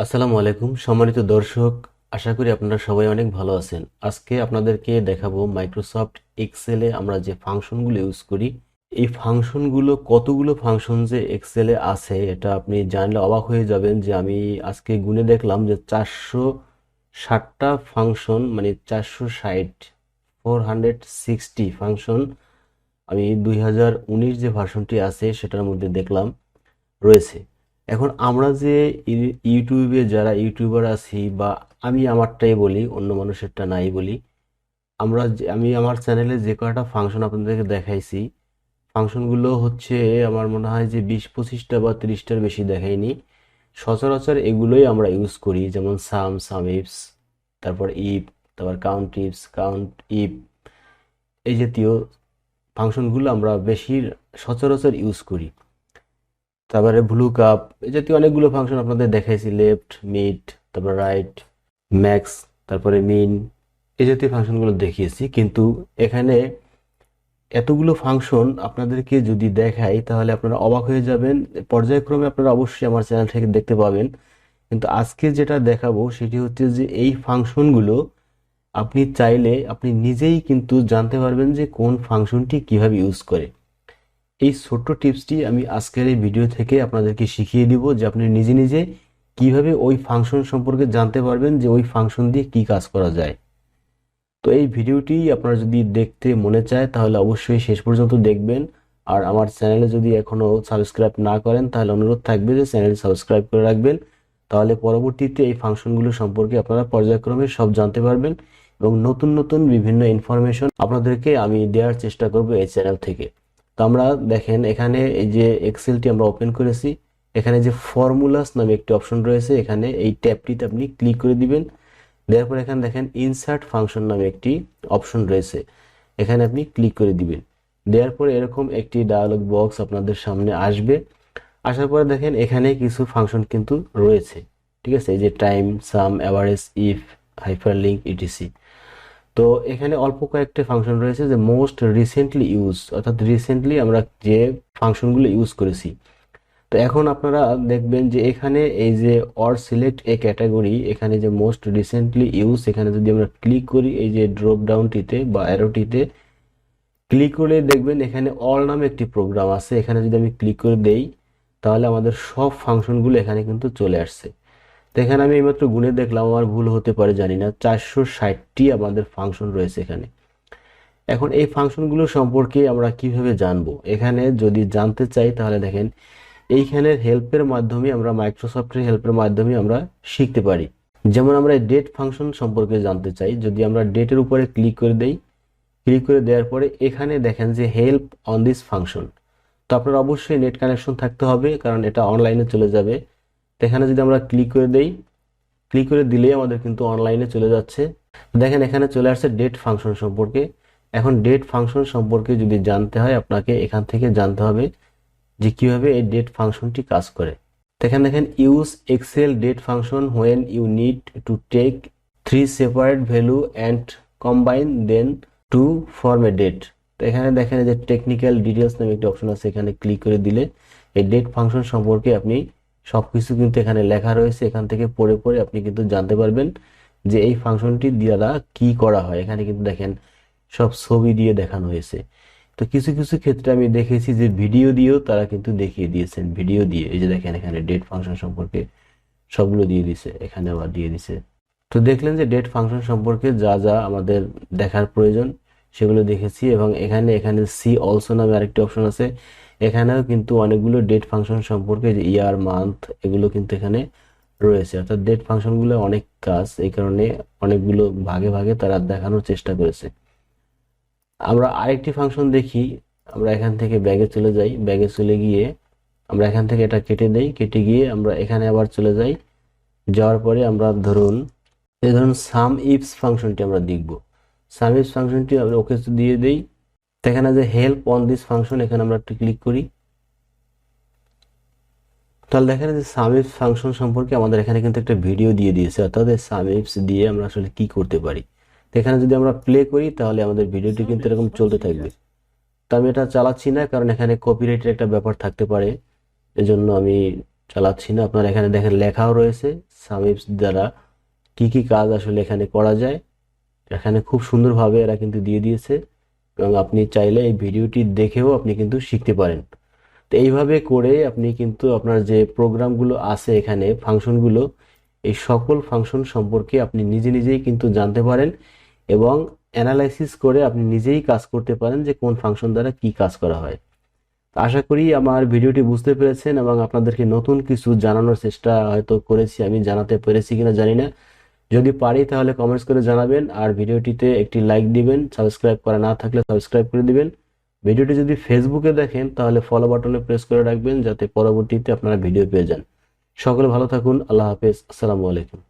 আসসালামু আলাইকুম সম্মানিত দর্শক, আশা করি আপনারা সবাই অনেক ভালো আছেন। আজকে আপনাদেরকে দেখাবো মাইক্রোসফট এক্সেলে আমরা যে ফাংশনগুলো ইউজ করি, এই ফাংশনগুলো কতগুলো ফাংশন যে এক্সেলে আছে এটা আপনি জানলে অবাক হয়ে যাবেন। যে আমি আজকে গুনে দেখলাম যে 460টা ফাংশন, মানে 460 460 ফাংশন আমি 2019 যে ভার্সনটি আছে সেটার মধ্যে দেখলাম রয়েছে। এখন আমরা যে ইউটিউবে যারা ইউটিউবার আছি, বা আমি আমারটাই বলি, অন্য মানুষেরটা নাই বলি, আমি আমার চ্যানেলে যে কয়টা ফাংশন আপনাদেরকে দেখাইছি, ফাংশনগুলো হচ্ছে আমার মনে হয় যে 20-25টা বা 30টার বেশি দেখাইনি। সচরাচর এগুলোই আমরা ইউজ করি, যেমন সাম ইফস, তারপর ইফ, তারপর কাউন্ট ইফস, কাউন্ট ইফ, এই জাতীয় ফাংশনগুলো আমরা বেশি সচরাচর ইউজ করি। তারপরে ব্লু কাপ, এই জাতীয় অনেকগুলো ফাংশন আপনাদের দেখাইছি, লেফট, মিড, তারপর রাইট, ম্যাক্স, তারপরে মিন, এই জাতীয় ফাংশনগুলো দেখিয়েছি। কিন্তু এখানে এতগুলো ফাংশন আপনাদেরকে যদি দেখাই তাহলে আপনারা অবাক হয়ে যাবেন। পর্যায়ক্রমে আপনারা অবশ্যই আমার চ্যানেল থেকে দেখতে পাবেন। কিন্তু আজকে যেটা দেখাবো সেটি হচ্ছে যে এই ফাংশনগুলো আপনি চাইলে আপনি নিজেই কিন্তু জানতে পারবেন যে কোন ফাংশনটি কিভাবে ইউজ করে। এই ছোট্ট টিপসটি আমি আজকের এই ভিডিও থেকে আপনাদেরকে শিখিয়ে দিব যে আপনি নিজে নিজে কিভাবে ওই ফাংশন সম্পর্কে জানতে পারবেন যে ওই ফাংশন দিয়ে কি কাজ করা যায়। তো এই ভিডিওটি আপনারা যদি দেখতে মনে চায় তাহলে অবশ্যই শেষ পর্যন্ত দেখবেন। আর আমার চ্যানেলে যদি এখনো সাবস্ক্রাইব না করেন তাহলে অনুরোধ থাকবে যে চ্যানেল সাবস্ক্রাইব করে রাখবেন। তাহলে পরবর্তীতে এই ফাংশনগুলো সম্পর্কে আপনারা পর্যায়ক্রমে সব জানতে পারবেন এবং নতুন নতুন বিভিন্ন ইনফরমেশন আপনাদেরকে আমি দেওয়ার চেষ্টা করব এই চ্যানেল থেকে। তো আমরা দেখেন এখানে এই যে এক্সেলটি আমরা ওপেন করেছি, এখানে যে ফর্মুলাস নামে একটি অপশন রয়েছে, এখানে এই ট্যাবটিতে আপনি ক্লিক করে দিবেন। দেওয়ার পর এখানে দেখেন ইনসার্ট ফাংশন নামে একটি অপশন রয়েছে, এখানে আপনি ক্লিক করে দিবেন। দেওয়ার পর এরকম একটি ডায়ালগ বক্স আপনাদের সামনে আসবে। আসার পরে দেখেন এখানে কিছু ফাংশন কিন্তু রয়েছে, ঠিক আছে, এই যে time, some, average, if, hyperlink, etc. তো এখানে অল্প কয়েকটা ফাংশন রয়েছে যে মোস্ট রিসেন্টলি ইউজ, অর্থাৎ রিসেন্টলি আমরা যে ফাংশনগুলো ইউজ করেছি। তো এখন আপনারা দেখবেন যে এখানে এই যে অর সিলেক্ট এ ক্যাটাগরি, এখানে যে মোস্ট রিসেন্টলি ইউজ, এখানে যদি আমরা ক্লিক করি এই যে ড্রপ ডাউনটিতে বা অ্যারোটিতে ক্লিক করে দেখবেন এখানে অল নামে একটি প্রোগ্রাম আছে, এখানে যদি আমি ক্লিক করে দেই তাহলে আমাদের সব ফাংশনগুলো এখানে কিন্তু চলে আসছে। তো এখানে আমি এইমাত্র গুনে দেখলাম, আমার ভুল হতে পারে জানি না, 460টি আমাদের ফাংশন রয়েছে এখানে। এখন এই ফাংশনগুলো সম্পর্কে আমরা কিভাবে জানবো, এখানে যদি জানতে চাই তাহলে দেখেন এইখানের হেল্পের মাধ্যমে, আমরা মাইক্রোসফটের হেল্পের মাধ্যমে আমরা শিখতে পারি। যেমন আমরা ডেট ফাংশন সম্পর্কে জানতে চাই, যদি আমরা ডেটের উপরে ক্লিক করে দেই, ক্লিক করে দেওয়ার পরে এখানে দেখেন যে হেল্প অন দিস ফাংশন। তো আপনার অবশ্যই নেট কানেকশন থাকতে হবে, কারণ এটা অনলাইনে চলে যাবে। তো এখানে যদি আমরা ক্লিক করে দেই, ক্লিক করে দিলেই আমাদের কিন্তু অনলাইনে চলে যাচ্ছে। দেখেন এখানে চলে আসছে ডেট ফাংশন সম্পর্কে। এখন ডেট ফাংশন সম্পর্কে যদি জানতে হয় আপনাকে এখান থেকে জানতে হবে যে কিভাবে এই ডেট ফাংশনটি কাজ করে। এখানে দেখেন use Excel date function when you need to take 3 separate value and combine them to form a date. তো এখানে দেখেন যে টেকনিক্যাল ডিটেলস নামে একটি অপশন আছে, এখানে ক্লিক করে দিলে এই ডেট ফাংশন সম্পর্কে আপনি সবকিছু কিন্তু এখানে লেখা রয়েছে, এখান থেকে পড়ে পড়ে আপনি কিন্তু জানতে পারবেন যে এই ফাংশনটি দ্বারা কি করা হয়। এখানে কিন্তু দেখেন সব ছবি দিয়ে দেখানো হয়েছে। তো কিছু কিছু ক্ষেত্রে আমি দেখেছি যে ভিডিও দিয়েও তারা কিন্তু দেখিয়ে দিয়েছেন, ভিডিও দিয়ে। এই যে দেখেন এখানে ডেট ফাংশন সম্পর্কে সবগুলো দিয়ে দিছে, এখানে আবার দিয়ে দিছে। তো দেখলেন যে ডেট ফাংশন সম্পর্কে যা যা আমাদের দেখার প্রয়োজন সেগুলো দেখেছি। এবং এখানে এখানে সি অলসো নামে আরেকটি অপশন আছে, এখানেও কিন্তু অনেকগুলো ডেট ফাংশন সম্পর্কে, যে ইয়ার, মান্থ, এগুলো কিন্তু এখানে রয়েছে। অর্থাৎ ডেট ফাংশনগুলো অনেক কাজ, এই কারণে অনেকগুলো ভাগে ভাগে তারা দেখানোর চেষ্টা করেছে। আমরা আরেকটি ফাংশন দেখি, আমরা এখান থেকে ব্যাগে চলে যাই, ব্যাগে চলে গিয়ে আমরা এখান থেকে এটা কেটে দেই, কেটে গিয়ে আমরা এখানে আবার চলে যাই। যাওয়ার পরে আমরা ধরুন সাম ইফস ফাংশনটি আমরা দেখব। সাম ইফস ফাংশনটি আমরা ওকে দিয়ে দেই। এখানে যে হেল্প অন দিস ফাংশন, এখানে আমরা একটু ক্লিক করি। তাহলে দেখেন যে সাম ইফস ফাংশন সম্পর্কে আমাদের এখানে কিন্তু একটা ভিডিও দিয়ে দিয়েছে, অর্থাৎ সাম ইফস দিয়ে আমরা আসলে কি করতে পারি। এখানে যদি আমরা প্লে করি তাহলে আমাদের ভিডিওটি কিন্তু এরকম চলতে থাকবে। তো আমি এটা চালাচ্ছি না, কারণ এখানে কপিরাইটের একটা ব্যাপার থাকতে পারে, এজন্য আমি চালাচ্ছি না। আপনারা এখানে দেখেন লেখাও রয়েছে সামিপস দ্বারা কি কি কাজ আসলে এখানে করা যায়। এখানে খুব সুন্দরভাবে এরা কিন্তু দিয়ে দিয়েছে, এবং আপনি চাইলে এই ভিডিওটি দেখেও আপনি কিন্তু শিখতে পারেন। তো এইভাবে করে আপনি কিন্তু আপনার যে প্রোগ্রামগুলো আছে এখানে ফাংশনগুলো, এই সকল ফাংশন সম্পর্কে আপনি নিজে নিজেই কিন্তু জানতে পারেন, এবং অ্যানালাইসিস করে আপনি নিজেই কাজ করতে পারেন যে কোন ফাংশন দ্বারা কি কাজ করা হয়। তো আশা করি আমার ভিডিওটি বুঝতে পেরেছেন, এবং আপনাদেরকে নতুন কিছু জানানোর চেষ্টা হয়তো করেছি, আমি জানাতে পেরেছি কিনা জানি না। যদি পারি তাহলে কমেন্টস করে জানাবেন, আর ভিডিওটিতে একটি লাইক দিবেন, সাবস্ক্রাইব করা না থাকলে সাবস্ক্রাইব করে দিবেন। ভিডিওটি যদি ফেসবুকে দেখেন তাহলে ফলো বাটনে প্রেস করে রাখবেন, যাতে পরবর্তীতে আপনারা ভিডিও পেয়ে যান। সকলে ভালো থাকুন। আল্লাহ হাফেজ। আসসালামু আলাইকুম।